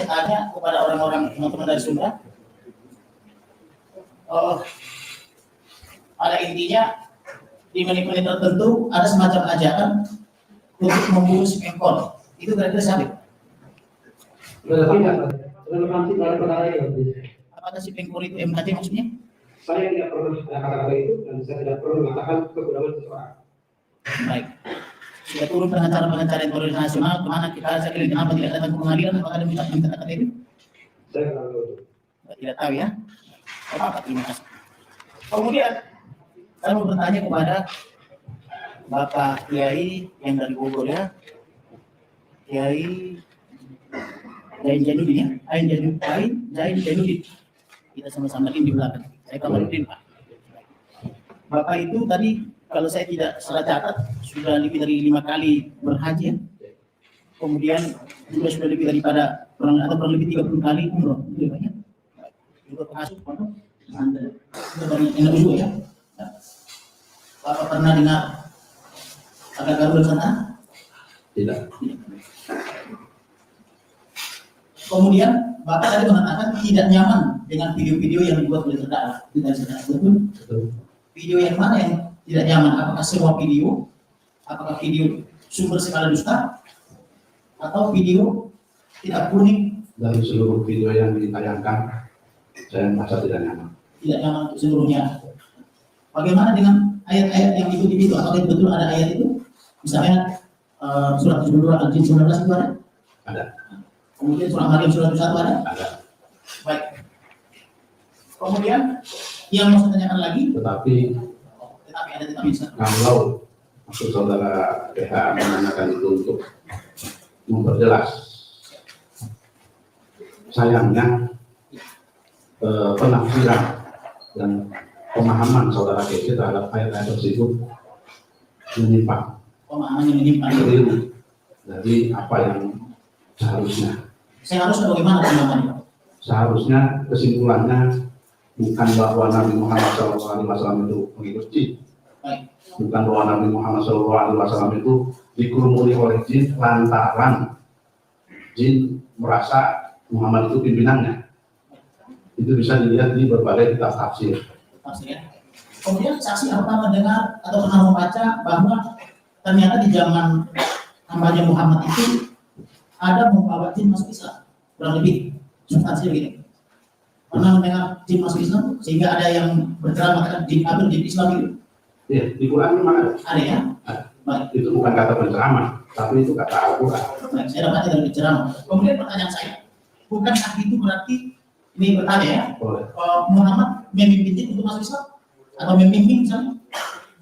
tanya kepada orang-orang teman-teman dari Sunda, pada intinya di menit-menit tertentu ada semacam ajakan untuk membungkus Pemkon. Itu kira-kira siapa? Relevansi pada perkara ini. Apakah si Pemkon itu MKT maksudnya? Saya tidak perlu kata-kata itu dan saya tidak perlu mengatakan kekurangan seseorang. Baik. Sudah turun pengacara-pengacara yang koordinasi nasional, kemana kita sekali kenapa tidak datang ke pengadilan? Apakah ada minta kata-kata itu? Saya tidak tahu. Tidak tahu ya. Apa terima kasih. Kemudian saya mau bertanya kepada Bapak Kiai yang dari Bogor ya, Kiai Zain Jainuddin ya, Zain Jainuddin. Kita sama-sama di belakang. Saya Kamarudin Pak. Bapak itu tadi kalau saya tidak salah catat sudah lebih dari 5 kali berhaji ya. Kemudian juga sudah lebih daripada kurang lebih 30 kali umroh. Itu banyak. Juga pengasuh pondok Anda dari NU ya. Bapak pernah dengar ada Garuda sana? Tidak. Kemudian Bapak tadi mengatakan tidak nyaman dengan video-video yang dibuat oleh terdakwa. Tidak sadar, betul? Video yang mana yang tidak nyaman? Apakah semua video? Apakah video sumber skala dusta? Atau video tidak kuning? Dari seluruh video yang ditayangkan, saya merasa tidak nyaman. Tidak nyaman untuk seluruhnya. Bagaimana dengan ayat-ayat yang diikuti itu? Apakah betul ada ayat itu? Misalnya surat 72 Al-Jin 19 itu ada? Ada. Kemudian surah Maryam surat 1 ada? Ada. Baik. Kemudian yang mau saya tanyakan lagi? Tetapi kalau maksud saudara PH menanyakan itu untuk memperjelas, sayangnya penafsiran dan pemahaman saudara KC terhadap ayat-ayat tersebut menyimpang. Pemahaman yang menyimpang dari apa yang seharusnya. Seharusnya bagaimana pemahamannya? Seharusnya kesimpulannya bukan bahwa Nabi Muhammad SAW itu mengikut jin. Bukan bahwa Nabi Muhammad SAW itu dikerumuni oleh jin lantaran jin merasa Muhammad itu pimpinannya. Itu bisa dilihat di berbagai kitab tafsir. Kemudian saksi apa mendengar atau pernah membaca bahwa ternyata di zaman hambanya Muhammad itu ada membawa jin masuk Islam, kurang lebih substansi begini. Pernah mendengar jin masuk Islam sehingga ada yang berceramah mengatakan jin kafir, jin Islam itu? Iya, di Quran memang ada. Ada ya? Baik. Itu bukan kata penceramah, tapi itu kata Al-Quran. Baik, saya dapat dari penceramah. Kemudian pertanyaan saya, bukankah itu berarti ini bertanya ya? Muhammad memimpin jin untuk masuk Islam atau membimbing misalnya?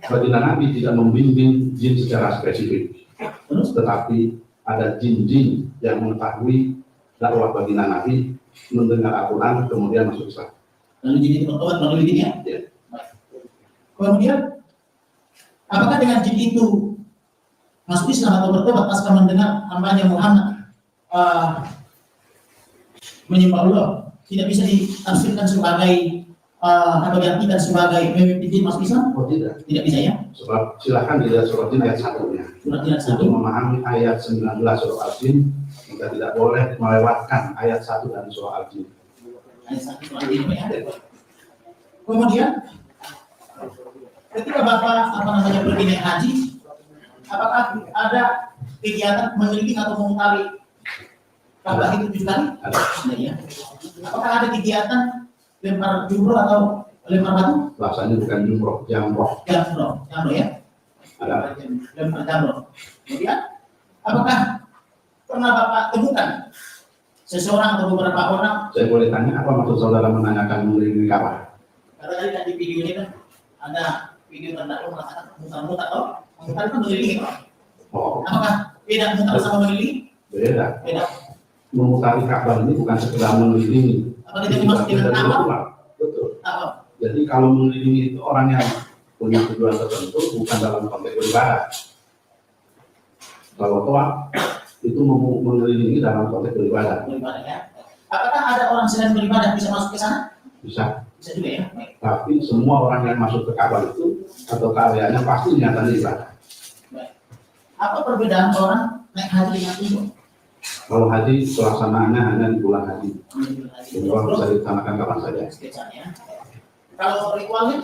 Baginda Nabi tidak membimbing jin secara spesifik. Terus? Tetapi ada jin-jin yang mengetahui dakwah baginda Nabi, mendengar Al-Quran, kemudian masuk Islam. Lalu jin itu bertobat melalui jin ya? Ya. Kemudian, apakah dengan jin itu masuk Islam atau bertobat pasca mendengar hambanya Muhammad menyembah Allah, tidak bisa ditafsirkan sebagai atau diartikan sebagai memimpin jin masuk Islam? Oh tidak. Tidak bisa ya? Sebab silakan dilihat surat jin ayat 1-nya. Surat jin ayat 1. Untuk memahami ayat 19 surah Al-Jin, kita tidak boleh melewatkan ayat 1 dari surah Al-Jin. Ayat 1 surah Al-Jin ya. Kemudian, ketika Bapak pergi naik haji, apakah ada kegiatan mengelilingi atau mengutari Ka'bah itu 7 kali? Ada. Ya. Apakah ada kegiatan lempar jumroh atau lempar batu? Bahasanya bukan jumroh, jamroh. Jamroh ya? Ada. Lempar jamroh. Kemudian, apakah pernah Bapak temukan seseorang atau beberapa orang? Saya boleh tanya apa maksud saudara menanyakan mengelilingi Ka'bah? Karena tadi di video ini kan ada video terdakwa mengatakan mutar-mutar atau mutar itu mengelilingi. Oh, Apakah beda mutar sama mengelilingi? beda. Beda. Memutari Ka'bah ini bukan sekedar mengelilingi. Apakah itu dimaksud dengan apa? Betul. Apa? Jadi kalau mengelilingi itu orang yang punya tujuan tertentu bukan dalam konteks beribadah. Kalau tawaf itu mengelilingi dalam konteks beribadah. Beribadah ya. Apakah ada orang selain beribadah bisa masuk ke sana? Bisa. Bisa juga ya. Baik. Tapi semua orang yang masuk ke Ka'bah itu atau ke areanya pasti niatan ibadah. Baik. Apa perbedaan orang naik haji dengan umroh? Kalau haji pelaksanaannya hanya di bulan haji. Umroh bisa dilaksanakan kapan saja. Sketsanya. Kalau ritualnya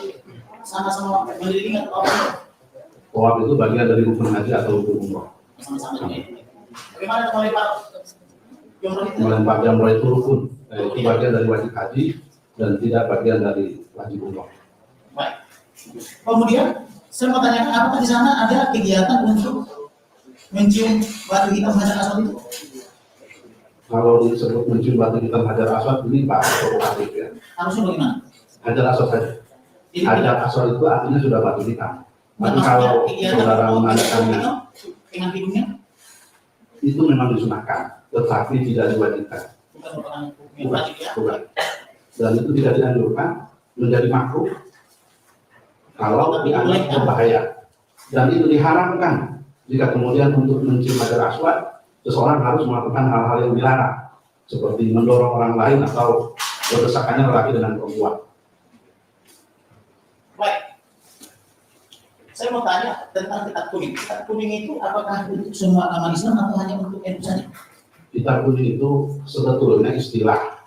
sama-sama mengelilingi atau apa? Tawaf itu bagian dari rukun haji atau rukun umroh. Sama-sama juga. Bagaimana melempar jumroh itu? Melempar jamrah itu rukun. Itu bagian dari wajib haji dan tidak bagian dari wajib umroh. Baik. Kemudian saya mau tanyakan, apakah di sana ada kegiatan untuk mencium batu hitam Hajar Aswad itu? Kalau disebut mencium batu hitam Hajar Aswad ini Pak provokatif ya. Harusnya bagaimana? Hajar Aswad saja. Jadi, Hajar Aswad itu artinya sudah batu hitam. Tapi maksudnya kalau kegiatan saudara untuk mengadakannya dengan hidungnya itu memang disunahkan, tetapi tidak diwajibkan. bukan merupakan hukum yang wajib ya? Bukan. Dan itu tidak dianjurkan, menjadi makruh kalau dianggap berbahaya. Dan itu diharamkan jika kemudian untuk mencium Hajar Aswad seseorang harus melakukan hal-hal yang dilarang, seperti mendorong orang lain atau berdesakannya laki dengan perempuan. Baik. Saya mau tanya tentang kitab kuning. Kitab kuning itu apakah untuk semua agama Islam atau hanya untuk NU saja? Kitab kuning itu sebetulnya istilah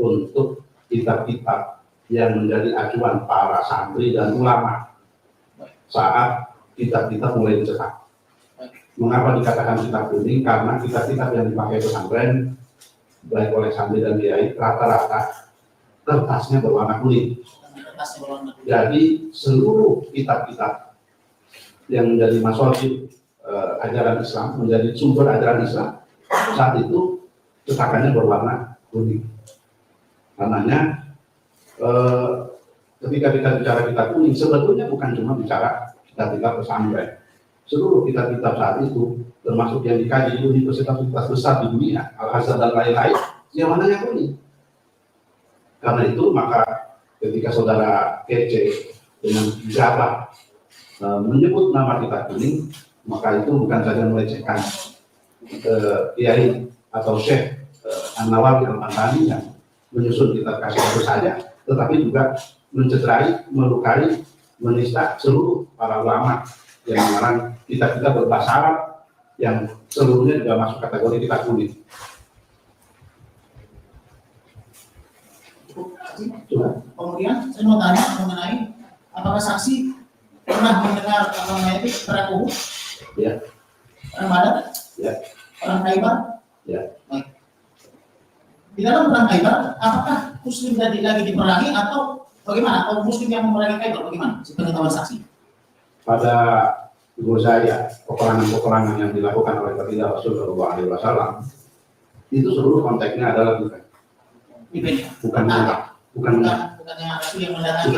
untuk kitab-kitab yang menjadi acuan para santri dan ulama saat kitab-kitab mulai dicetak. Mengapa dikatakan kitab kuning? Karena kitab-kitab yang dipakai pesantren baik oleh santri dan kiai rata-rata kertasnya berwarna kuning. Jadi seluruh kitab-kitab yang menjadi masjid ajaran Islam, menjadi sumber ajaran Islam saat itu cetakannya berwarna kuning. Karenanya ketika kita bicara kitab kuning sebetulnya bukan cuma bicara kitab-kitab pesantren. Seluruh kitab-kitab saat itu termasuk yang dikaji di universitas besar di dunia, Al-Azhar dan lain-lain, yang mana yang kuning. Karena itu maka ketika saudara kece dengan gagah menyebut nama kitab kuning, maka itu bukan saja melecehkan kiai atau syekh An-Nawawi Al-Mantani yang menyusun kitab kasih itu saja, tetapi juga mencederai, melukai, menista seluruh para ulama yang mengarang kitab-kitab berbahasa Arab yang seluruhnya juga masuk kategori kitab kuning. Kemudian saya mau tanya mengenai apakah saksi pernah mendengar apa namanya itu perang Uhud? Ya. Perang Badar? Ya. Perang Khaybar? Ya. Baik. Di dalam perang Khaybar, apakah Muslim lagi diperangi atau bagaimana? Atau Muslim yang memerangi Khaybar bagaimana? Sepengetahuan saksi. Pada Ghazaya, peperangan-peperangan yang dilakukan oleh baginda Rasulullah SAW itu seluruh konteksnya adalah bukan yang Rasul yang mendatangi.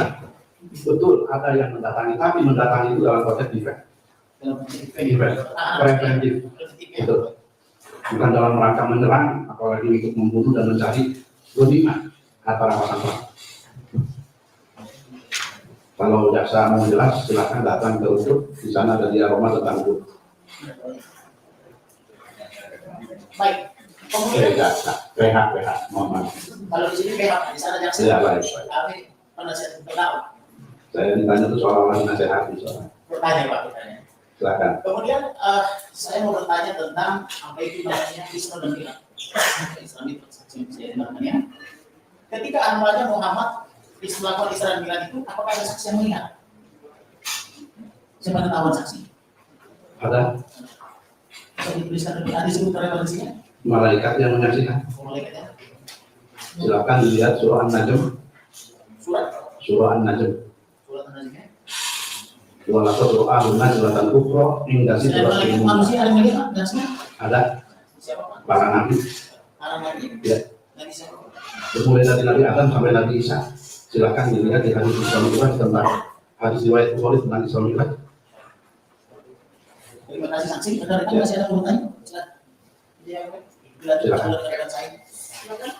Betul, ada yang mendatangi, tapi mendatangi itu dalam konteks defense. Preventif. Betul. Bukan dalam rangka menyerang, apalagi untuk membunuh dan mencari ghanimah harta rampasan perang. Kalau jaksa mau jelas, silakan datang ke Uhud. Di sana ada dialog tentang Uhud. Baik. Kemudian PH, mohon maaf. kalau di sini PH, di sana jaksa. Ya, baik. Kami penasihat terdakwa. Saya ditanya itu soal nasihati soalnya. Bertanya Pak, bertanya. Silakan. Kemudian saya mau bertanya tentang apa itu namanya Isra dan Mi'raj. Isra itu saya namanya. Ketika awalnya Muhammad melakukan Isra dan Mi'raj itu, apakah ada saksi yang melihat? Siapa ketahuan saksi? Ada Saya dituliskan ada disebut referensinya. malaikat yang menyaksikan. Malaikatnya. Silakan dilihat surah An-Najm. Surat. Surah An-Najm. Surat An-Najm. Walaupun doa lunas jabatan kufro hingga situ Malaikat manusia ada yang melihat saksinya? ada Siapa Pak? para nabi. Para nabi. Ya. Nabi siapa? Mulai dari Nabi Adam sampai Nabi Isa. Silakan dilihat di hadis Isra Mi'raj tentang hadis riwayat Bukhari tentang Isra Mi'raj. Terima kasih saksi. Ada rekan masih ada yang mau tanya? Silakan. Ya, silakan. Saya. Silakan.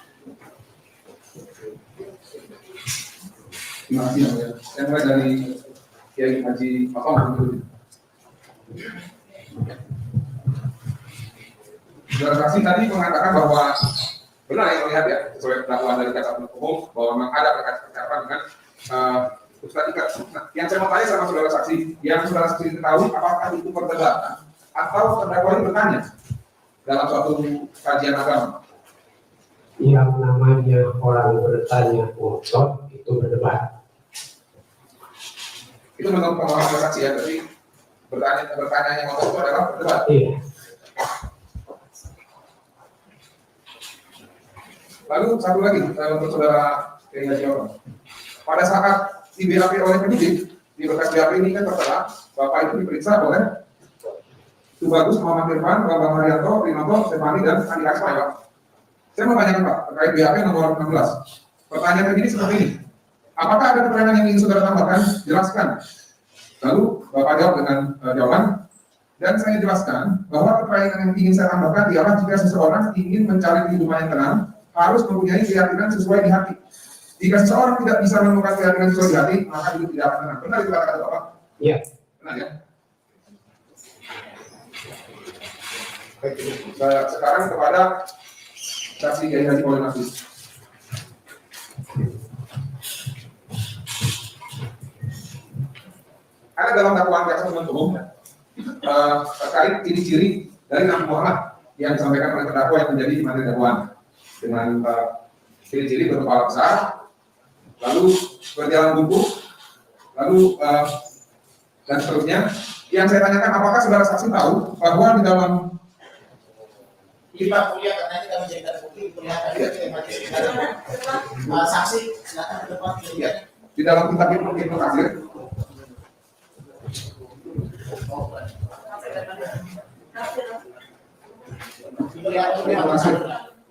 Terima kasih ya. Saya mulai dari Kiai Haji Mafam dulu. Saudara saksi tadi mengatakan bahwa benar yang melihat ya sesuai pendakwaan dari jaksa penuntut umum bahwa memang ada percakapan dengan Ustaz Ika. Nah, yang saya mau tanya sama saudara saksi, yang saudara saksi ketahui apakah itu perdebatan atau terdakwa ini bertanya dalam suatu kajian agama? Yang namanya orang bertanya ngotot itu berdebat. Itu menurut pemahaman saksi ya, jadi bertanya yang ngotot itu adalah berdebat. Iya. Lalu satu lagi untuk saudara Kiai Haji Orang. Pada saat di BAP oleh penyidik, di berkas BAP ini kan tertera Bapak itu diperiksa oleh Tubagus, Muhammad Irfan, Bambang Haryanto, Rinoto, Stefani, dan Andi Asma ya Pak. Saya mau tanyakan Pak, terkait BAP nomor 16. Pertanyaan begini seperti ini. Apakah ada keterangan yang ingin saudara tambahkan? Jelaskan. Lalu Bapak jawab dengan jawaban. Dan saya jelaskan bahwa keterangan yang ingin saya tambahkan ialah jika seseorang ingin mencari kehidupan yang tenang, harus mempunyai keyakinan sesuai di hati. Jika seseorang tidak bisa menemukan keyakinan sesuai di hati, maka hidup tidak akan tenang. Benar itu kata-kata Bapak? Iya. Benar ya? Baik, saya sekarang kepada saksi Kiai Haji Maulid Nafi. Ada dalam dakwaan jaksa penuntut umum terkait ciri-ciri dari Nabi Muhammad yang disampaikan oleh terdakwa yang menjadi materi dakwaan dengan ciri-ciri berkepala besar, lalu berjalan bungkuk, lalu dan seterusnya. Yang saya tanyakan, apakah saudara saksi tahu bahwa di dalam Kita kuliah karena kita menjadikan bukti kelihatan saksi silakan ke depan ya, di dalam kitab Ibnu Katsir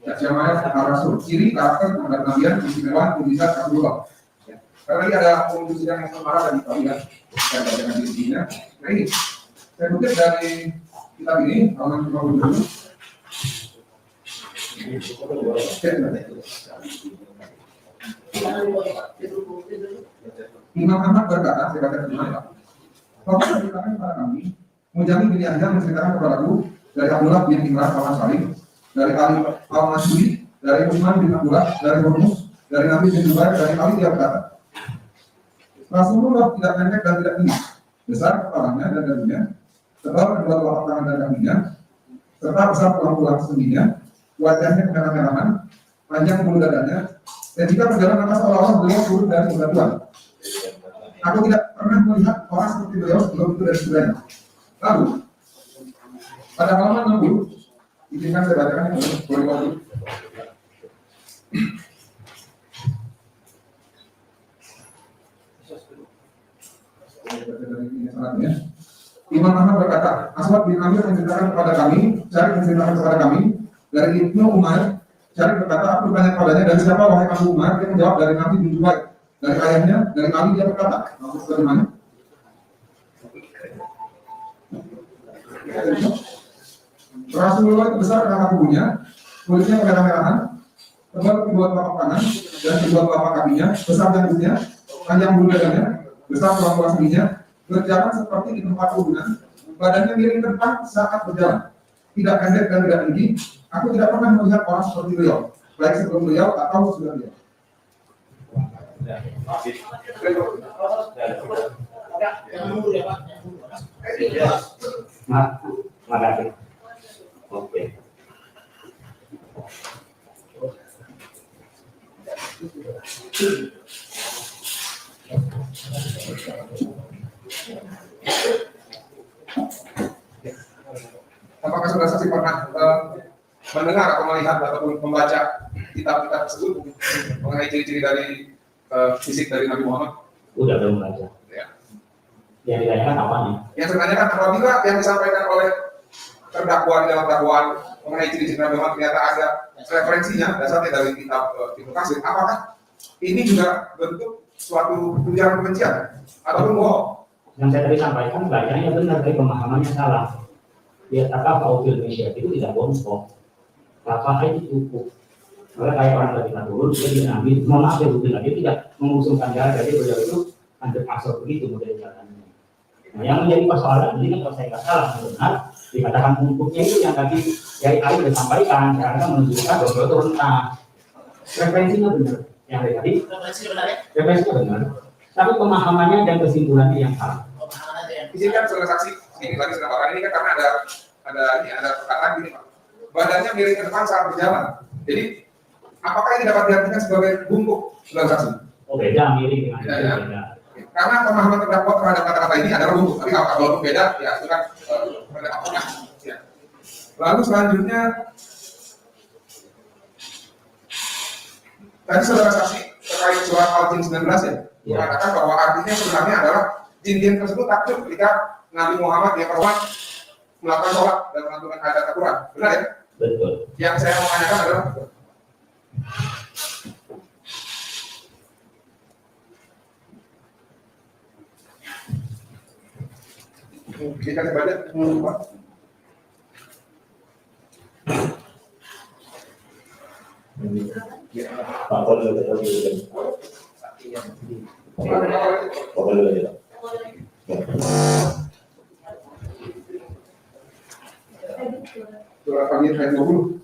Jamaah Rasul, ciri karakter kenabian, keistimewaan, mujizat Rasulullah. Karena ini ada pengunjung sidang yang semarah dari kalian dan bacakan di sini. Nah ini, saya kutip dari kitab ini, halaman 57. Imam Ahmad berkata, saya baca kembali Pak. Bapak menceritakan kepada kami, Mujahid bin Yahya menceritakan kepadaku dari Abdullah bin Imran al-Ansari, dari Ali al-Masuri, dari Utsman bin Abdullah, dari Hurmus, dari Nabi bin Zubair, dari Ali dia berkata, Rasulullah tidak pendek dan tidak tinggi, besar kepalanya dan dagunya, tebal kedua telapak tangan dan kakinya, serta besar tulang-tulang sendinya, wajahnya kemerah-merahan, panjang bulu dadanya, dan jika berjalan maka seolah-olah beliau turun dari bebatuan. Aku tidak pernah melihat orang seperti beliau sebelum itu dari sebelahnya. Lalu, pada halaman 60, izinkan saya bacakan ini, boleh kopi. Imam Ahmad berkata, Aswad bin Amir menceritakan kepada kami, Syarif menceritakan kepada kami, dari Ibnu Umar, Syarif berkata, aku bertanya kepadanya, dari siapa wahai Abu Umar? Dia menjawab, dari Nabi bin Zubair. Dari ayahnya, dari Ali dia berkata, maksud dari mana? Rasulullah itu besar karena tubuhnya, kulitnya kemerah-merahan, tebal kedua telapak tangan dan kedua telapak kakinya, besar janggutnya, panjang bulu dadanya, besar tulang-tulang sendinya, berjalan seperti di tempat kuburan, badannya miring ke depan saat berjalan, tidak pendek dan tidak tinggi. Aku tidak pernah melihat orang seperti beliau, baik sebelum beliau atau sesudah beliau. Makasih. Oke. Apakah saudara saksi pernah mendengar atau melihat ataupun membaca kitab-kitab tersebut mengenai ciri-ciri dari fisik dari Nabi Muhammad? Udah belum baca. Ya. Yang ditanyakan apa nih? Yang saya tanyakan, apabila yang disampaikan oleh terdakwa di dalam dakwaan mengenai ciri-ciri Nabi Muhammad ternyata ada referensinya dasarnya dari kitab Ibnu Katsir, apakah ini juga bentuk suatu ujaran kebencian ataupun bohong? Yang saya tadi sampaikan bacanya benar, tapi pemahamannya salah. Dia kata Fauzul Indonesia itu tidak bongkok, lafaznya itu cukup. Karena kayak orang lagi turun, dia ambil, mohon maaf ya betul, dia tidak mengusungkan jalan, jadi beliau itu hampir pasal begitu model jalannya. Nah, yang menjadi persoalan ini kalau saya nggak salah benar, dikatakan bungkuknya itu yang tadi dari Ali sudah sampaikan, karena menunjukkan bahwa beliau itu rendah. Referensinya benar, yang dari tadi referensinya benar, tapi pemahamannya dan kesimpulannya yang salah. Izinkan saudara saksi ini lagi sedang ini kan karena ada perkataan gini Pak. badannya miring ke depan saat berjalan. Jadi apakah ini dapat diartikan sebagai bungkuk, saudara saksi? Oh beda, miring dengan Beda, itu ya. beda. Karena pemahaman terdakwa terhadap kata-kata ini adalah bungkuk, tapi kalau beda, ya itu kan pendekatannya. Ya. Lalu selanjutnya, tadi saudara saksi terkait surat Al-Jin 19 ya, mengatakan bahwa artinya sebenarnya adalah jin-jin tersebut takjub ketika Nabi Muhammad yang perempuan melakukan sholat dan melantunkan ayat Al-Quran. Benar ya? Betul. Yang saya mau tanyakan adalah kita baca Pak. Pak Polda tadi. Polda ya. Surah Al-Jin ayat 20.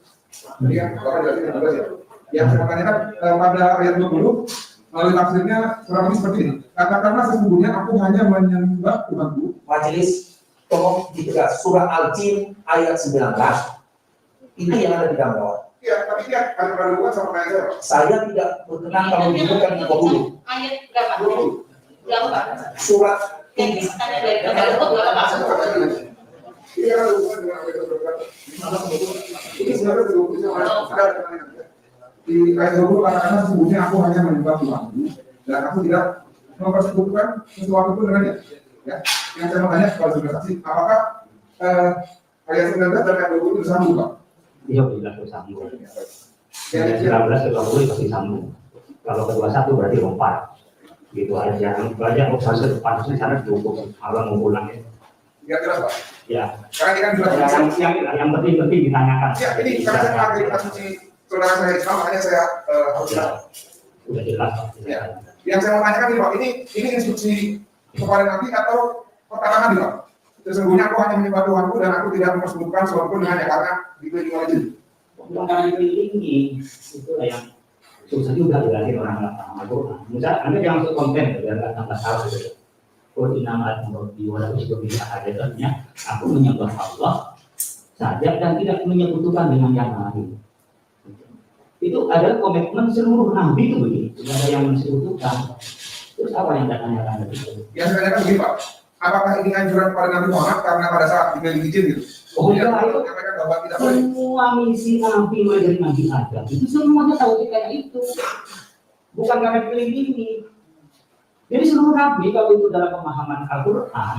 Jadi kan Bapak dari 19 ya. Yang saya mau tanyakan pada ayat 20 melalui tafsirnya surah ini seperti ini. Katakanlah sesungguhnya aku hanya menyembah Tuhanku. Majelis tolong ditegak surah Al-Jin ayat 19. Itu yang ada di dalam bawah. Iya, tapi dia ada peraduan sama kayak saya. Saya tidak berkenan kalau disebutkan 20. Ayat berapa? 20. Berapa? Surat Yang ini tanya dari berapa? Iya, ada hubungan dengan apa itu berkata. Ini sebenarnya 20 ada di ayat 20 katakanlah sesungguhnya aku hanya menyembah Tuhanku dan aku tidak mempersekutukan sesuatu pun dengannya. Ya, yang saya mau tanya kepada saudara saksi, apakah ayat 19 dan ayat 20 itu sambung, Pak? Iya, jelas bersambung. Ya, Dari 19 ke 20 pasti sambung. Kalau ke 21 berarti lompat. Gitu aja. Belajar obsesi depan itu sana cukup. Allah mau pulang ya. ya jelas, Pak. Ya. Karena ini kan jelas. Yang penting-penting ditanyakan. Ya, ini karena saya pakai kitab suci saudara saya Islam, makanya saya harus Ya. Udah jelas Pak. Ya. Yang saya mau tanyakan ini, Pak, ini instruksi kepada Nabi atau perkataan Nabi, Pak? Sesungguhnya aku hanya menyembah Tuhanku dan aku tidak mempersekutukan sesuatu pun dengannya karena dikelilingi oleh jin. Bukan karena dikelilingi, itulah yang susah juga dilatih orang Al-Quran. Misal, Anda jangan masuk konten, biar nggak tambah salah gitu. Kalau inamat menurut diwala itu bisa adanya, aku menyembah Allah saja dan tidak menyekutukan dengan yang lain. Itu adalah komitmen seluruh nabi itu begini, tidak ada yang mensekutukan. Terus apa yang anda tanyakan itu? Yang saya tanyakan begini, Pak, apakah ini anjuran kepada Nabi Muhammad karena pada saat dikelilingi jin gitu? Oh, Dia enggak, itu menyampaikan bahwa tidak boleh. semua misi nabi mulai dari Nabi Adam itu semuanya tahu kayak itu, bukan karena dikelilingi. Jadi seluruh nabi kalau itu dalam pemahaman Al-Quran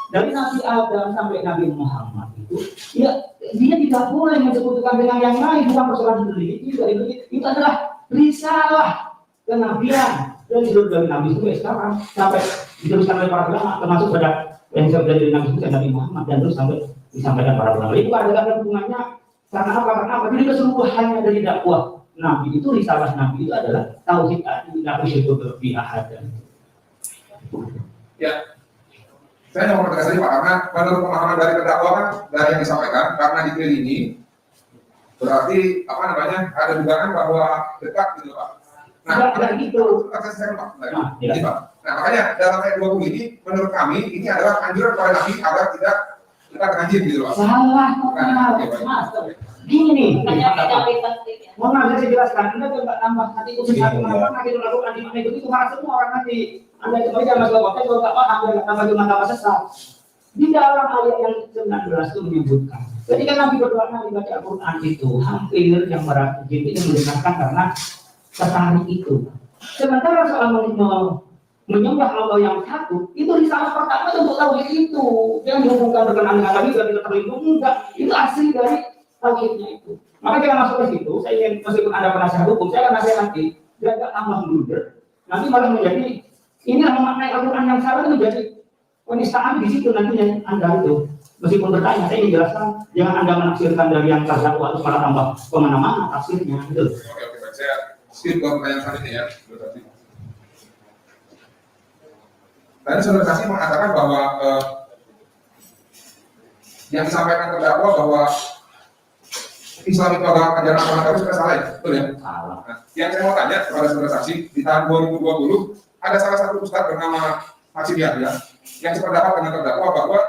dari Nabi Adam sampai Nabi Muhammad itu, ya dia tidak boleh mensekutukan dengan yang lain, bukan persoalan dikelilingi. Itu adalah risalah kenabian dari seluruh nabi sampai sekarang sampai diteruskan oleh para ulama, termasuk pada yang dari Nabi Musa Nabi Muhammad dan terus sampai disampaikan para ulama. Itu ada hubungannya karena apa? Karena apa? Jadi keseluruhannya dari dakwah Nabi itu, risalah Nabi itu adalah tauhid Nabi syukur biahad. Ya, saya mau berkata saja, Pak, karena menurut pemahaman dari terdakwa kan dari yang disampaikan karena dikelilingi berarti apa namanya ada dugaan bahwa dekat gitu, Pak. Nah, gitu. Saya Pak. Nah, Jadi, Pak. Nah, makanya dalam ayat 20 ini menurut kami ini adalah anjuran kepada Nabi agar tidak dekat dengan jin gitu, Pak. Salah total. Mas, gini nih. Tanya dari penting ya. Mohon maaf saya jelaskan. Anda coba tambah nanti itu satu apa nanti melakukan di mana itu marah semua orang nanti. Anda coba aja Mas Bapak kalau nggak paham dan tambah cuma tambah sesat. Di dalam ayat yang 19 itu menyebutkan. Ketika Nabi berdoa Nabi baca Al-Quran itu hampir yang merasa jin itu mendengarkan karena tertarik itu. Sementara soal menyembah Allah yang satu, itu risalah pertama untuk tauhid itu. Yang dihubungkan berkenaan dengan Nabi dan kita terlindung enggak. Itu asli dari tauhidnya itu. Maka jangan masuk ke situ. Saya ingin meskipun ada penasihat hukum, saya akan nasihati biar tidak tambah blunder. Nanti malah menjadi ini memaknai Al-Quran yang salah itu menjadi penistaan di situ nantinya Anda itu. Meskipun bertanya, saya ingin jelaskan, jangan Anda menafsirkan dari yang terdakwa atau malah tambah kemana-mana tafsirnya. Gitu. Oke, baik. Saya skip ke pertanyaan selanjutnya ya. Tadi saudara saksi mengatakan bahwa yang disampaikan terdakwa bahwa Islam itu adalah ajaran agama terus, kita salah ya? Betul ya? Salah. Nah, yang saya mau tanya kepada saudara saksi, di tahun 2020 ada salah satu ustadz bernama Haji Yahya yang sependapat dengan terdakwa bahwa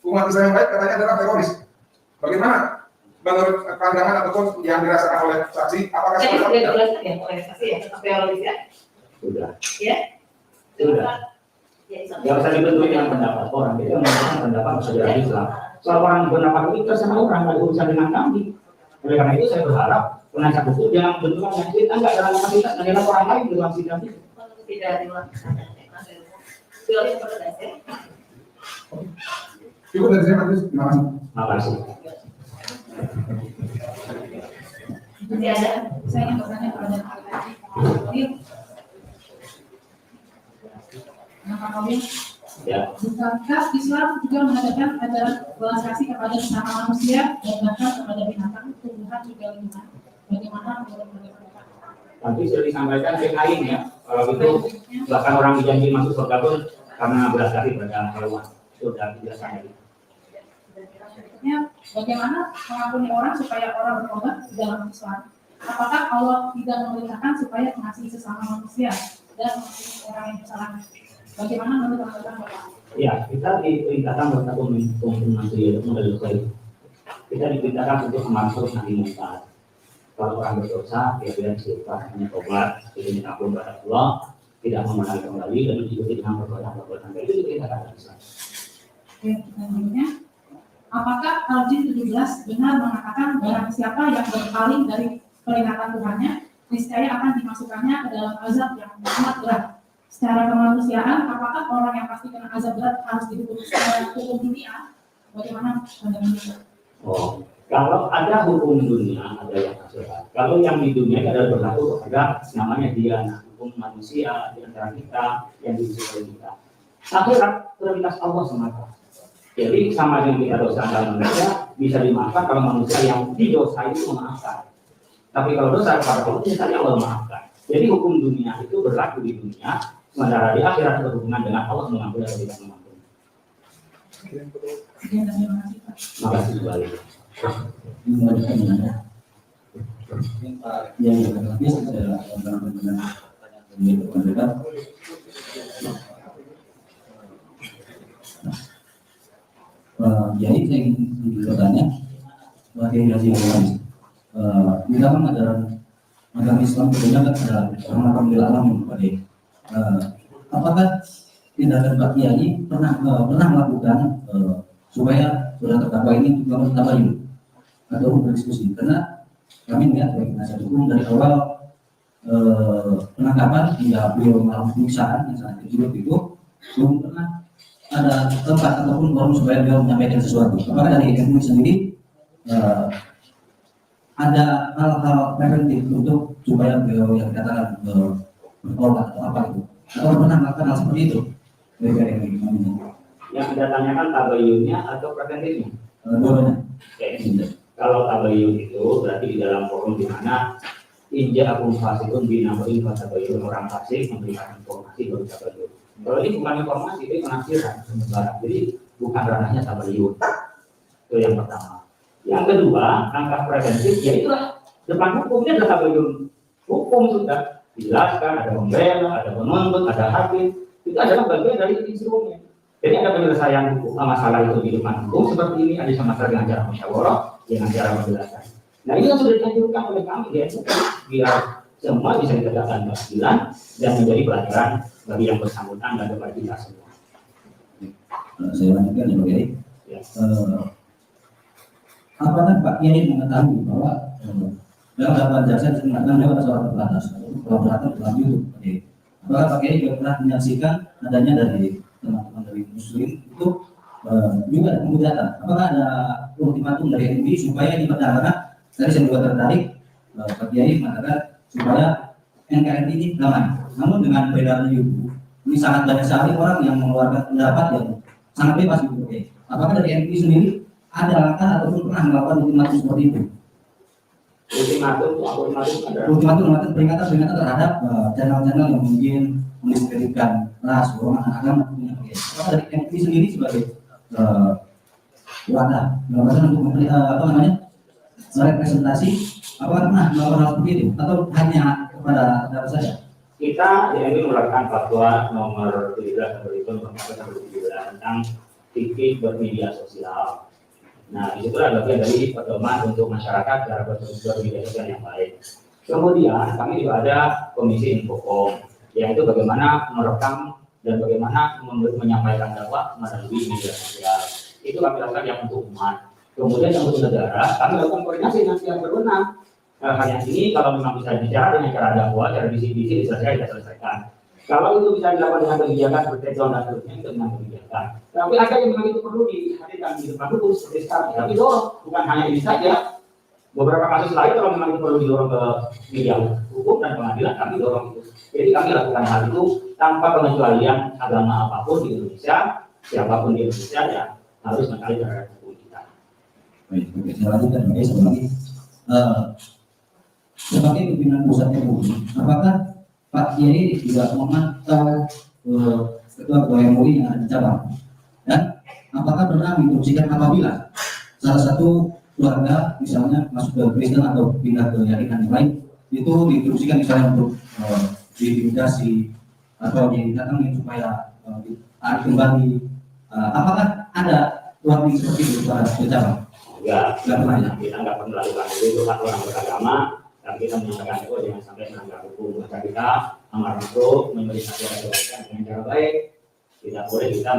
umat Islam yang baik katanya adalah teroris. Bagaimana menurut pandangan ataupun yang dirasakan oleh saksi, apakah Tadi seperti sudah itu? dijelaskan ya oleh saksi ya, teoritis ya. Sudah. Ya. Sudah. Ya, Yang usah dibentuk dengan pendapat orang, kita mengatakan pendapat masalah Islam. Soal orang berpendapat itu terserah orang, nggak ada urusan dengan kami. Oleh karena itu saya berharap penasihat hukum jangan bentukan yang kita nggak dalam kapasitas menilai orang lain di dalam sidang itu. tidak dilakukan. Sudah diperlukan ya. Cukup dari saya, Mas. Terima kasih. Terima kasih. Masih ada? Saya ingin bertanya kepada Pak Kabir. Pak Kabir, Ya. bukankah Islam juga mengadakan ajaran belas kasih kepada sesama manusia dan bahkan kepada binatang, tumbuhan juga lingkungan? Bagaimana menurut pendapat? Nanti sudah disampaikan yang lain ya. Kalau itu bahkan orang dijanji masuk surga pun karena belas kasih pada hewan. Sudah dijelaskan tadi. Berikutnya, bagaimana mengampuni orang supaya orang bertobat di dalam Islam? Apakah Allah tidak memerintahkan supaya mengasihi sesama manusia dan mengampuni orang yang bersalah? Bagaimana menurut Bapak? Ya, kita diperintahkan untuk mengasihi manusia. Kita diperintahkan untuk memantau nabi Muhammad. Kalau orang berdosa, dia bilang istighfar, hanya tobat, jadi minta ampun kepada Allah, tidak mengenal kembali, dan diikuti dengan perbuatan-perbuatan baik. Itu diperintahkan dalam Islam. Oke, selanjutnya, apakah Al-Jin 17 benar mengatakan barang siapa yang berpaling dari peringatan Tuhannya, niscaya akan dimasukkannya ke dalam azab yang sangat berat? Secara kemanusiaan, apakah orang yang pasti kena azab berat harus dihukum secara hukum dunia? Bagaimana pandangan Anda? Oh, kalau ada hukum dunia, ada yang akhirat. Kalau yang di dunia itu adalah berlaku ada namanya dia hukum manusia di antara kita yang diisi oleh kita. Akhirat prioritas Allah semata. Jadi sama dengan kita dosa dalam manusia bisa dimaafkan kalau manusia yang didosai itu memaafkan. Tapi kalau dosa kepada Allah misalnya Allah memaafkan. Jadi hukum dunia itu berlaku di dunia, sementara di akhirat berhubungan dengan Allah mengampuni atau tidak mengampuni. Sekian dan terima kasih, Pak. Terima kasih kembali. Yang lebih saya benar-benar jadi saya ingin bertanya bagi hasil di dalam agama Islam tentunya kan ada rahmatul alamin Pak. Apakah tindakan Pak Kiai pernah melakukan supaya sudah terdakwa ini juga tabayun atau berdiskusi, karena kami melihat dari penasihat hukum dari awal penangkapan hingga beliau melakukan pemeriksaan yang sangat kecil itu belum pernah ada tempat ataupun forum supaya beliau menyampaikan sesuatu. Apakah dari MUI sendiri ada hal-hal preventif untuk supaya beliau yang dikatakan bertobat atau apa itu, atau pernah melakukan hal seperti itu dari MUI? Yang Anda tanyakan tabayunnya atau preventifnya? Dua-duanya. Oke. Kalau tabayun itu berarti di dalam forum di mana inja akun fasikun binamuin fatabayun, orang fasik memberikan informasi baru tabayun. Kalau ini bukan informasi, ini penafsiran sementara. Jadi bukan ranahnya tabayun. Itu yang pertama. Yang kedua, langkah preventif yaitulah depan hukumnya adalah tabayun. Hukum sudah dijelaskan, ada pembela, ada penuntut, ada hakim. Itu adalah bagian dari instrumen. Jadi ada penyelesaian hukum masalah itu di depan hukum seperti ini, ada masalah dengan cara musyawarah, dengan cara menjelaskan. Nah ini yang sudah dianjurkan oleh kami ya, biar semua bisa ditegakkan keadilan dan menjadi pelajaran bagi yang bersangkutan dan bagi kita semua. Saya lanjutkan ya Pak Kiai. Ya. Apakah Pak Kiai mengetahui bahwa dalam dakwaan jasa digunakan lewat suara terbatas atau kolaborator dalam YouTube? Apakah Pak Kiai juga pernah menyaksikan adanya dari teman-teman dari Muslim itu juga penghujatan? Apakah ada ultimatum dari MUI supaya diperdayakan? Tadi saya juga tertarik Pak Kiai mengatakan supaya NKRI ini damai. Namun dengan beredarnya YouTube, ini sangat banyak sekali orang yang mengeluarkan pendapat yang sangat bebas gitu. Apakah dari MUI sendiri ada langkah ataupun pernah melakukan ultimatum seperti itu? Ultimatum adalah Ultimatum melakukan peringatan terhadap channel-channel yang mungkin mendiskreditkan ras, golongan agama. Apakah dari MUI sendiri sebagai wadah untuk memberi representasi, apakah pernah melakukan hal seperti itu atau hanya kepada saudara saja? kita ini melakukan fatwa nomor 17 tahun 2017 tentang fikih bermedia sosial. Nah, disitulah bagian dari pedoman untuk masyarakat cara bermedia sosial yang baik. Kemudian kami juga ada komisi infocom, yaitu bagaimana merekam dan bagaimana menyampaikan dakwah melalui media sosial. Itu kami lakukan yang untuk umat. Kemudian yang untuk negara, kami lakukan koordinasi dengan yang berwenang. Hal yang ini kalau memang bisa bicara dengan cara dakwah, cara visi-visi diselesaikan, kita selesaikan. Kalau itu bisa dilakukan dengan kebijakan berkecuali dan seterusnya, itu dengan kebijakan. Tapi ada yang memang itu perlu dihadirkan di depan hukum seperti sekarang. Tapi dorong, bukan hanya ini saja. Beberapa kasus lain kalau memang itu perlu didorong ke media hukum dan pengadilan, kami dorong itu. Jadi kami lakukan hal itu tanpa pengecualian agama apapun di Indonesia, siapapun di Indonesia ya harus mencari terhadap hukum kita. Baik, saya lanjutkan. Oke, satu lagi. Sebagai pimpinan pusat MUI, apakah Pak Kiai juga memantau ketua MUI yang ada di cabang? Dan apakah pernah menginstruksikan apabila salah satu keluarga misalnya masuk ke Kristen atau pindah ke keyakinan yang lain, itu diinstruksikan misalnya untuk diintimidasi atau didatangin supaya ditarik kembali? Apakah ada warning seperti itu pada cabang? Enggak pernah ya. Kita nggak pernah lakukan itu kan orang beragama. Tapi kita menyatakan itu jangan sampai melanggar hukum. Maka kita amar ma'ruf, memberi kebaikan dengan cara baik. Tidak boleh kita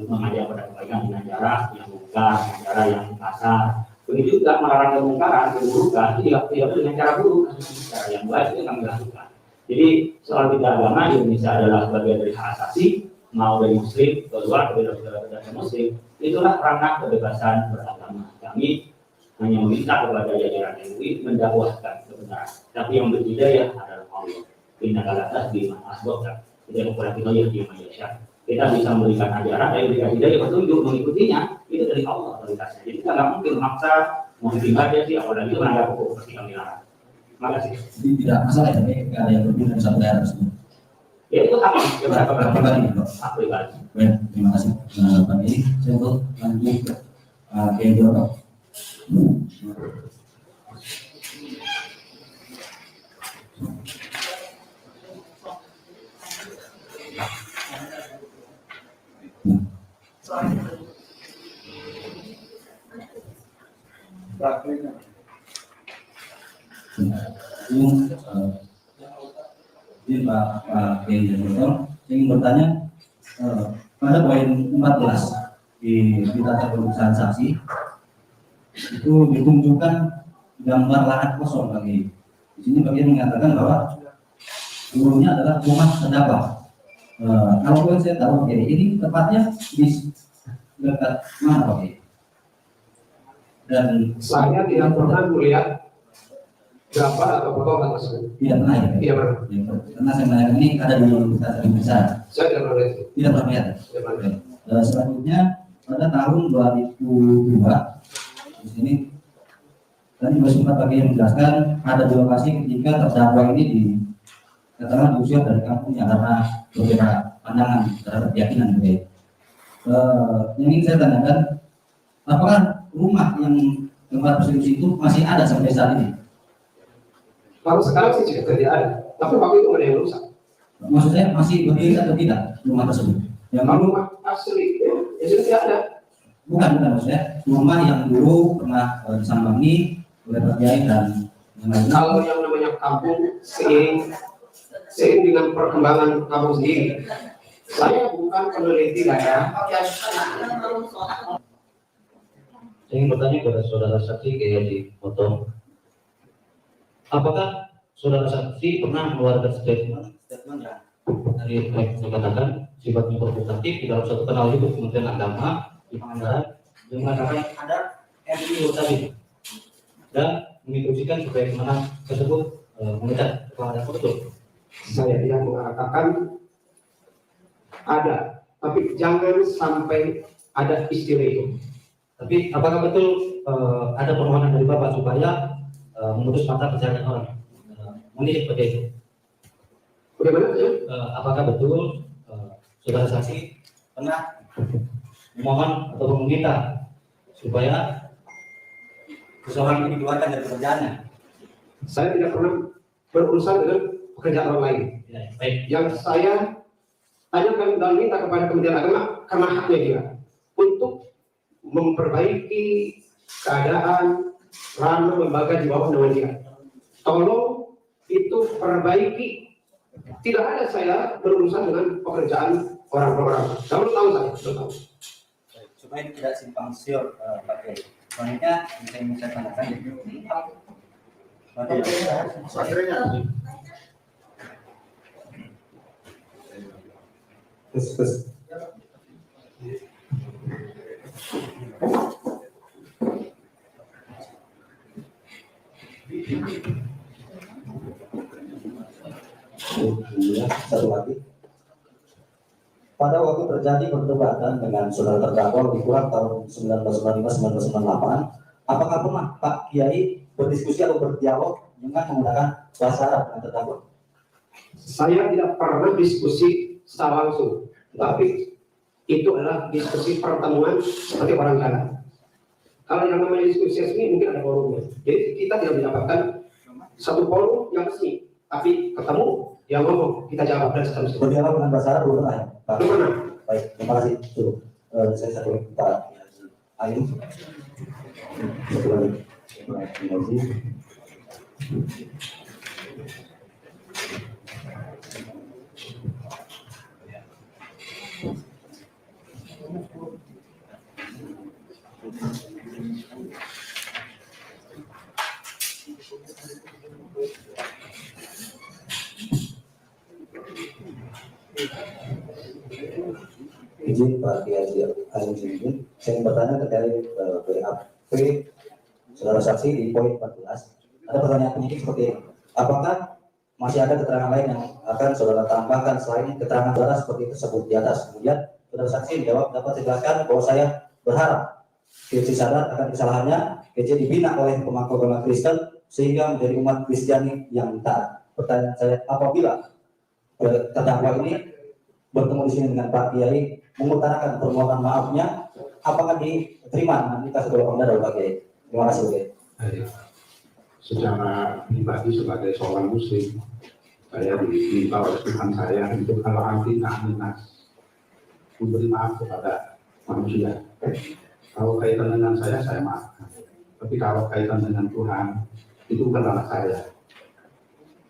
mengajak pada kebaikan dengan cara yang vulgar, dengan cara yang kasar. Begitu juga melarang kemungkaran, keburukan, tidak boleh dengan cara buruk, cara yang baik itu kami lakukan. Jadi soal beda agama di Indonesia adalah bagian dari hak asasi, mau dari Muslim, keluar dari Muslim, itulah ranah kebebasan beragama. Kami hanya meminta kepada jajaran MUI mendakwahkan kebenaran. Tapi yang berbeda adalah Allah. Inna kalatas di ma'asbokkan. Kita kepada kita yang di Malaysia. Kita bisa memberikan ajaran, dari berikan hidayah petunjuk mengikutinya, itu dari Allah otoritasnya. Jadi kita nggak mungkin memaksa, mau ditinggal dia sih, apalagi itu melanggar hukum, pasti kami larang. Terima kasih. Jadi tidak masalah ya, ada yang berbeda dari satu daerah tersebut. Ya itu hak pribadi. Hak pribadi. Baik, terima kasih. Pak Kiai, saya untuk lanjut ke Kiai Jono. Ini Pak Kiai Jono, saya ingin bertanya pada poin 14 di tata pemeriksaan saksi itu ditunjukkan gambar lahan kosong bagi di sini bagian mengatakan bahwa dulunya adalah rumah terdakwa. Kalau yang saya tahu ini tepatnya di dekat mana Pak? Dan Saya tidak pernah melihat gambar atau foto tersebut. tidak pernah ya? Tidak pernah. Karena saya menanyakan ini ada di tata pemeriksaan. Saya tidak pernah lihat. Tidak pernah lihat. Tidak pernah. Selanjutnya pada tahun 2002 di sini tadi sempat bagi yang menjelaskan ada di lokasi ketika terdakwa ini dikatakan diusir dari kampungnya karena berbeda pandangan terhadap keyakinan berbeda. Yang ingin saya tanyakan, apakah rumah yang tempat persekusi itu masih ada sampai saat ini? Kalau sekarang sih tidak ada, tapi waktu itu ada yang rusak. Maksud saya masih berdiri atau tidak rumah tersebut? Yang Kalau rumah asli ya sudah tidak ada. bukan maksudnya rumah yang dulu pernah disambangi oleh Pak Kiai dan yang lainnya. Kalau yang namanya kampung seiring dengan perkembangan kampung sendiri. Saya bukan peneliti daerah. Saya ingin bertanya kepada saudara saksi kayak di foto. Apakah saudara saksi pernah mengeluarkan statement yang dari saya katakan sifatnya provokatif di dalam satu kanal YouTube Kementerian Agama di Pangandaran yang mengatakan ada MUI tadi dan menginstruksikan supaya kemenang tersebut mengecat kepala betul? Saya tidak mengatakan ada, tapi jangan sampai ada istilah itu. Tapi apakah betul ada permohonan dari Bapak supaya memutus mata pencarian orang? Mungkin seperti itu. Bagaimana ya? Apakah betul saudara saksi pernah memohon atau meminta supaya seseorang ini dikeluarkan dari pekerjaannya? Saya tidak pernah berurusan dengan pekerjaan orang lain. Ya, baik. Yang saya tanyakan dan minta kepada Kementerian Agama karena haknya dia untuk memperbaiki keadaan ranah lembaga di bawah naungan jihad. Tolong itu perbaiki. Tidak ada saya berurusan dengan pekerjaan orang-orang. Kamu tahu saya, tahu. Supaya tidak simpang siur, Pak Kiai. Selanjutnya yang saya tanyakan itu satu lagi. Pada waktu terjadi perdebatan dengan saudara terdakwa lebih kurang tahun 1995-1998, apakah pernah Pak Kiai berdiskusi atau berdialog dengan menggunakan bahasa Arab dengan terdakwa? Saya tidak pernah diskusi secara langsung, tapi itu adalah diskusi pertemuan seperti orang jalan. Kalau yang namanya diskusi resmi mungkin ada forumnya. Jadi kita tidak mendapatkan satu forum yang resmi, tapi ketemu, yang ngomong, kita jawab dan seterusnya. Berdialog dengan bahasa Arab belum pernah ya? Pak? Belum pernah. Baik, terima kasih. Cukup. Saya satu lagi Pak Ayu. Satu lagi. Terima kasih. Izin Pak Kiai Ayu izin, saya ingin bertanya terkait BAP saudara saksi di poin 14. Ada pertanyaan penyidik seperti ini. Apakah masih ada keterangan lain yang akan saudara tambahkan selain keterangan saudara seperti tersebut di atas? Kemudian saudara saksi menjawab, dapat dijelaskan bahwa saya berharap KC sadar akan kesalahannya, KC dibina oleh pemangku agama Kristen sehingga menjadi umat Kristiani yang taat. Pertanyaan saya, apabila terdakwa ini bertemu di sini dengan Pak Kiai mengutarakan permohonan maafnya, apakah diterima nanti kasih tolong dari Pak Kiai? Terima kasih Pak Kiai. Secara pribadi sebagai seorang muslim, saya diminta oleh Tuhan saya untuk kalau anti na'minas memberi maaf kepada manusia. Kalau kaitan dengan saya maafkan. Tapi kalau kaitan dengan Tuhan, itu bukan ranah saya.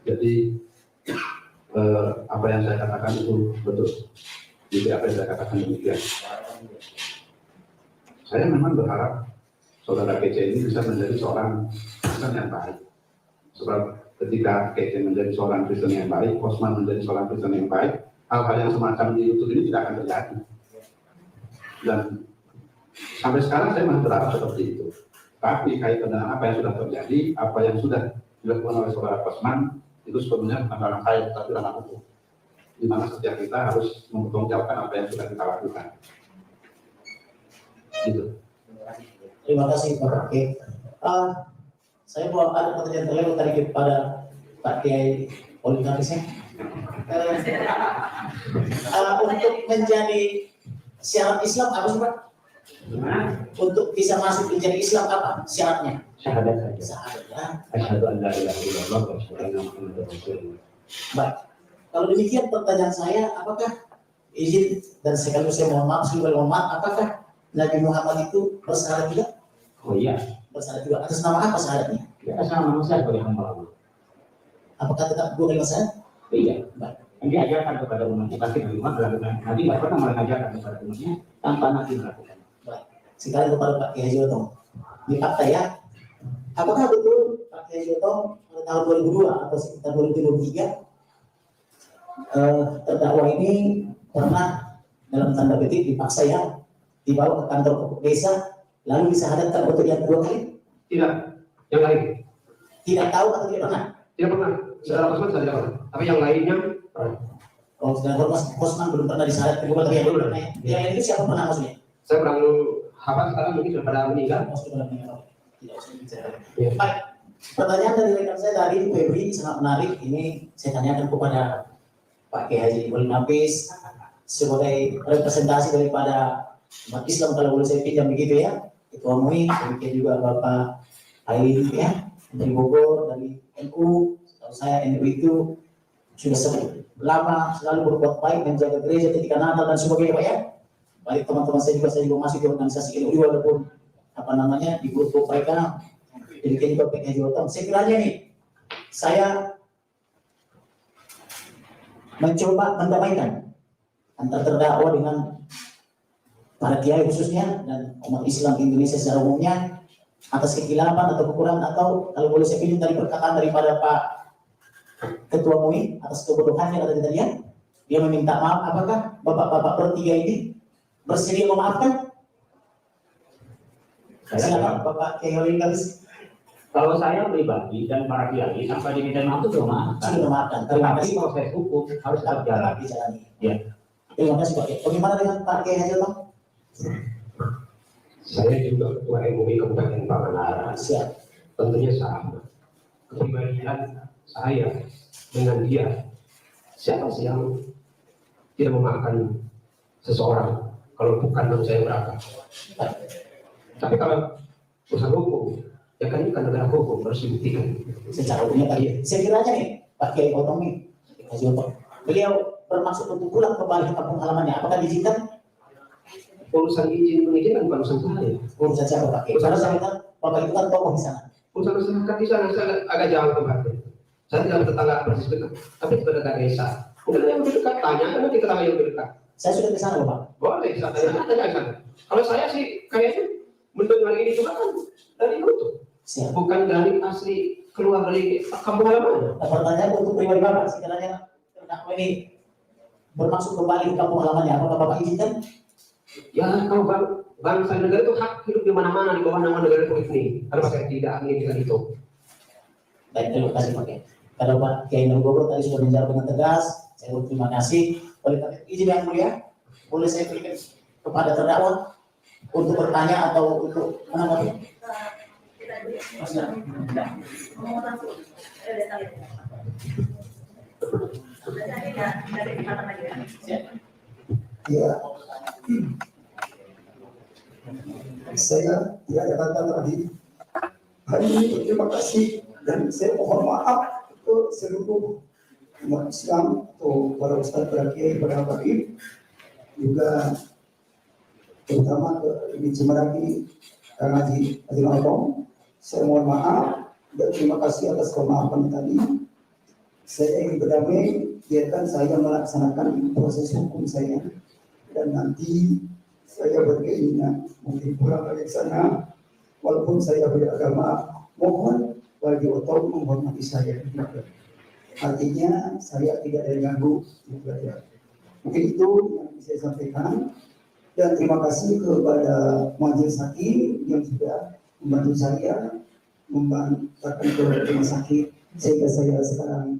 Jadi apa yang saya katakan itu betul. Jadi apa yang saya katakan demikian. Saya memang berharap saudara KC ini bisa menjadi seorang Kristen yang baik. Sebab ketika KC menjadi seorang Kristen yang baik, Osman menjadi seorang Kristen yang baik, hal-hal yang semacam di YouTube ini tidak akan terjadi. Dan sampai sekarang saya masih berharap seperti itu. Tapi kaitan dengan apa yang sudah terjadi, apa yang sudah dilakukan oleh saudara Osman, itu sebenarnya bukan ranah saya, tapi ranah hukum. Di mana setiap kita harus mempertanggungjawabkan apa yang sudah kita lakukan. Gitu. Terima kasih Pak Kiai. Saya mau ada pertanyaan terlebih tadi kepada Pak Kiai Polikarpusnya. Untuk menjadi syarat Islam apa sih Pak? Untuk bisa masuk menjadi Islam apa syaratnya? Syahadat saja. Syahadat ya. Asyhadu an la ilaha illallah wa asyhadu anna Muhammadar Rasulullah. Baik. Kalau demikian pertanyaan saya, apakah izin dan sekaligus saya mohon maaf, apakah Nabi Muhammad itu bersyahadat juga? Oh iya. Bersyahadat juga. Atas nama apa syahadatnya? Ya, atas nama manusia sebagai hamba Allah. Apakah tetap dua kalimat syahadat? Iya. Baik. Yang diajarkan kepada umatnya pasti Nabi Muhammad melakukan. Nabi tidak pernah mengajarkan kepada umatnya tanpa Nabi melakukan. Baik. Sekarang kepada Pak Kiai Haji Otong. Di fakta ya, apakah betul Pak Kiai Haji Otong pada tahun 2002 atau sekitar 2023 terdakwa ini pernah dalam tanda petik dipaksa ya dibawa ke kantor desa lalu disahadatkan untuk yang kedua kali? Tidak. Yang lain? Tidak tahu atau tidak pernah? Tidak pernah. Saudara Osman saya tidak pernah. Tapi yang lainnya Oh, saudara Osman belum pernah disahadatkan kedua tapi yang belum pernah ya? Yang lain itu siapa pernah maksudnya? saya kurang hafal sekarang mungkin sudah pada meninggal. Oh, sudah pernah meninggal. Tidak usah bicara. Baik. Pertanyaan dari rekan saya tadi Febri sangat menarik. Ini saya tanyakan kepada Pak Kiai Haji Ibrahim Nafis sebagai representasi daripada umat Islam kalau boleh saya pinjam begitu ya. Ketua MUI, demikian juga Bapak Aili ya dari Bogor, dari NU. Setahu saya NU itu sudah lama selalu berbuat baik menjaga gereja ketika Natal dan sebagainya Pak ya. Baik teman-teman saya juga masih di organisasi NU walaupun apa namanya di grup mereka jadi PKJ Otong. Sekiranya nih saya mencoba mendamaikan antar terdakwa dengan para kiai khususnya dan umat Islam Indonesia secara umumnya atas kekilapan atau kekurangan, atau kalau boleh saya pilih dari perkataan daripada Pak Ketua MUI atas kebodohannya kata kita lihat, dia meminta maaf. Apakah bapak-bapak bertiga ini bersedia memaafkan? Silakan Bapak Kiai Holil Kamis. Kalau saya pribadi dan para kiai tanpa diminta maaf itu sudah memaafkan. Sudah memaafkan. Terima Tetapi kasih. proses hukum harus tetap jalan. Dijalani. Ya. Terima kasih Pak Kiai. Bagaimana dengan Pak Kiai Haji Otong? Saya juga ketua MUI Kabupaten Pangandaran. Siap. Tentunya sama. Kepribadian saya dengan dia, siapa sih yang tidak memaafkan seseorang kalau bukan manusia yang berakal? Tapi kalau urusan hukum, ya kan ini kan negara hukum, harus dibuktikan. Secara umumnya Pak Kiai. Saya kiranya nih Pak Kiai Otong nih, Haji Otong, beliau bermaksud untuk pulang kembali ke kampung halamannya. Apakah diizinkan? Urusan izin mengizinkan bukan urusan saya. Urusan siapa Pak Kiai? Karena saya kan Bapak itu kan tokoh di sana. Urusan masyarakat di sana saya agak jauh tempatnya. Saya tidak bertetangga persis dekat, tapi tetangga desa. Mungkin yang lebih dekat, tanya nanti tetangga yang lebih dekat. Saya sudah ke sana Bapak. Boleh, saya tanya ke sana. Kalau saya sih kayaknya mendengar ini juga kan dari YouTube, Siap. bukan dari asli keluar dari kampung halaman. Nah, pertanyaan untuk pribadi Bapak, sekiranya terdakwa ini bermaksud kembali ke kampung halamannya, apakah Bapak izinkan? Ya kalau bangsa negara itu hak hidup di mana-mana di bawah nama negara politik ini. Kalau saya tidak menginginkan itu. Baik, terima kasih Pak Kiai. Kalau Pak Kiai Nurgogo tadi sudah menjawab dengan tegas, saya berterima kasih. Oleh karena itu, izin yang mulia, boleh saya berikan kepada terdakwa untuk bertanya atau untuk menanggapi? Ya, saya tidak ada kata tadi. Hari ini terima kasih dan saya mohon maaf ke seluruh umat Islam atau para ustadz, para kiai, para habaib, juga terutama ke Ibu Cimaragi, Kang Haji Otong. Saya mohon maaf dan terima kasih atas pemaafan tadi. Saya ingin berdamai, biarkan saya melaksanakan proses hukum saya. Dan nanti saya berkeinginan mungkin pulang dari sana, walaupun saya beragama, mohon bagi Otong menghormati saya. Artinya saya tidak diganggu. Mungkin itu yang bisa saya sampaikan. Dan terima kasih kepada majelis hakim yang sudah membantu saya membantarkan ke rumah sakit sehingga saya sekarang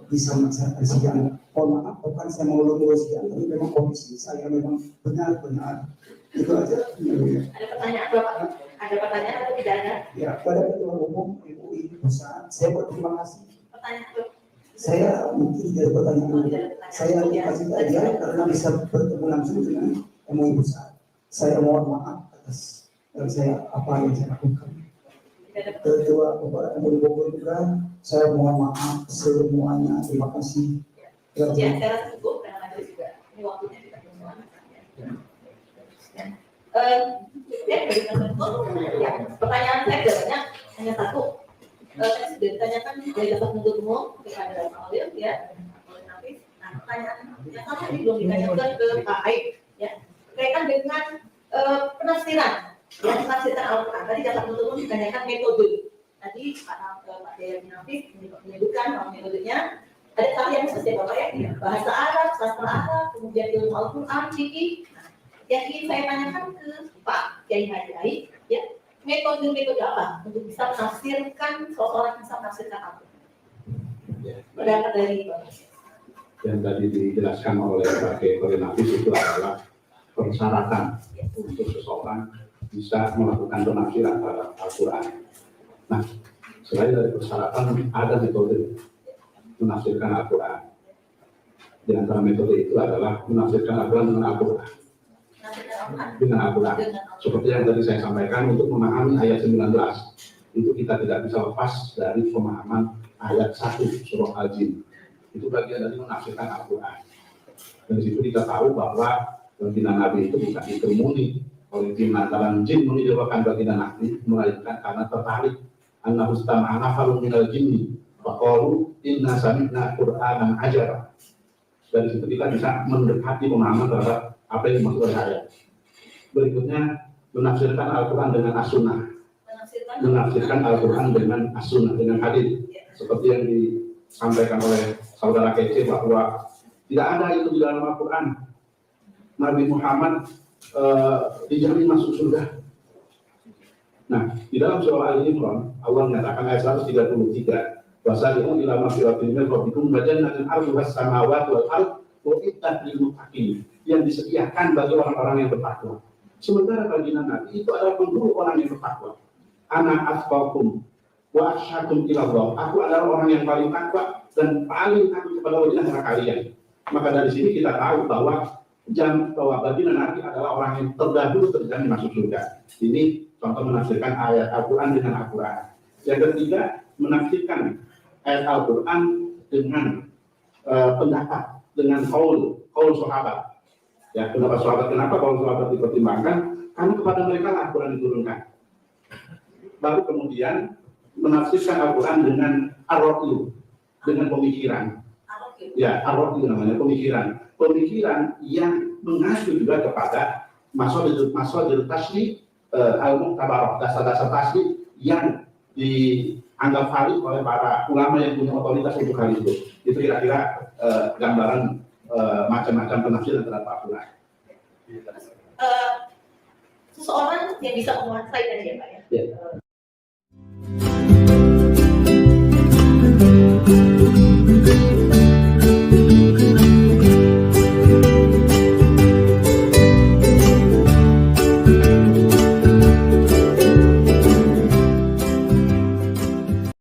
bisa melaksanakan sidang. Mohon maaf, bukan saya mau lulus sidang, tapi memang kondisi saya memang benar-benar itu aja. Ada pertanyaan Bapak? Ada pertanyaan atau tidak ada? Ya, pada Ketua Umum MUI Pusat, saya berterima kasih. Pertanyaan Bapak? Saya mungkin tidak bertanya, saya kasih aja karena bisa bertemu langsung dengan MUI Pusat. Saya mohon maaf atas yang saya apa yang saya lakukan. Ketua MUI Bogor juga, saya mohon maaf semuanya. Terima kasih. Ya, saya rasa cukup karena ada juga ini waktunya kita semua. Ya, dari ya, pertanyaan saya tidak banyak, hanya satu. Saya sudah ditanyakan dari dapat menuntut umum kepada Pak Holil, ya, oleh Nafis. Nah, pertanyaan yang sama ini belum ditanyakan ke Pak Aib, ya, berkaitan dengan penafsiran, ya, penafsiran Al-Quran. Tadi dapat menuntut umum ditanyakan metode. Tadi Pak Jaya Nafis menyebutkan bahwa metodenya ada hal yang sesuai Bapak ya, bahasa Arab, sastra Arab, kemudian ilmu Al-Quran, fikih. Yang ingin saya tanyakan ke Pak Kiai Haji, ya, metode-metode apa untuk bisa menafsirkan seseorang bisa menafsirkan Al-Quran? Pendapat dari Bapak. Yang tadi dijelaskan oleh Pak Kiai Nafis itu adalah persyaratan untuk seseorang bisa melakukan penafsiran terhadap Al-Quran. Nah, selain dari persyaratan ada metode menafsirkan Al-Quran. Di antara metode itu adalah menafsirkan Al-Quran dengan Al-Quran. Dengan Al-Quran. Seperti yang tadi saya sampaikan, untuk memahami ayat 19, itu kita tidak bisa lepas dari pemahaman ayat 1 surah Al-Jin. Itu bagian dari menafsirkan Al-Quran. Dan di situ kita tahu bahwa pimpinan Nabi itu bukan dikerumuni oleh jin lantaran jin menidurkan baginda Nabi, melainkan karena tertarik anak ustama anak falun minal jinni faqalu inna sami'na qur'anan ajara. Dari situ kita bisa mendekati pemahaman terhadap apa yang dimaksud oleh ayat. Berikutnya menafsirkan Al-Quran dengan as-sunnah. Menafsirkan Al-Quran dengan as-sunnah, dengan hadis. Seperti yang disampaikan oleh saudara Kece bahwa tidak ada itu di dalam Al-Quran. Nabi Muhammad dijamin masuk surga. Nah, di dalam surah Al-Imran, Allah menyatakan ayat 133, wasari'u ila maghfiratin min rabbikum wa jannatin 'arduhas samawati wal ardh uiddat lil muttaqin, yang disediakan bagi orang-orang yang bertakwa. Sementara baginda Nabi itu adalah penduduk orang yang bertakwa. Ana atqakum wa akhsyakum ila Allah. Aku adalah orang yang paling takwa dan paling takut kepada Allah di antara kalian. Maka dari sini kita tahu bahwa baginda Nabi adalah orang yang terdahulu terjamin masuk surga. Ini contoh menafsirkan ayat Al-Quran dengan Al-Quran. Yang ketiga, menafsirkan ayat Al-Quran dengan pendapat, dengan kaul sahabat. Ya, pendapat sahabat. Kenapa kaul sahabat dipertimbangkan? Karena kepada mereka Al-Quran diturunkan. Baru kemudian menafsirkan Al-Quran dengan ar-ra'yu, dengan pemikiran. Ya, ar-ra'yu namanya, pemikiran yang mengacu juga kepada masalah tasydid al-mu'tabarah, dasar-dasar tasydid yang dianggap valid oleh para ulama yang punya otoritas untuk hal itu. Itu kira-kira gambaran macam-macam penafsiran terhadap Al-Quran. Seseorang yang bisa menguasai tadi ya Pak ya.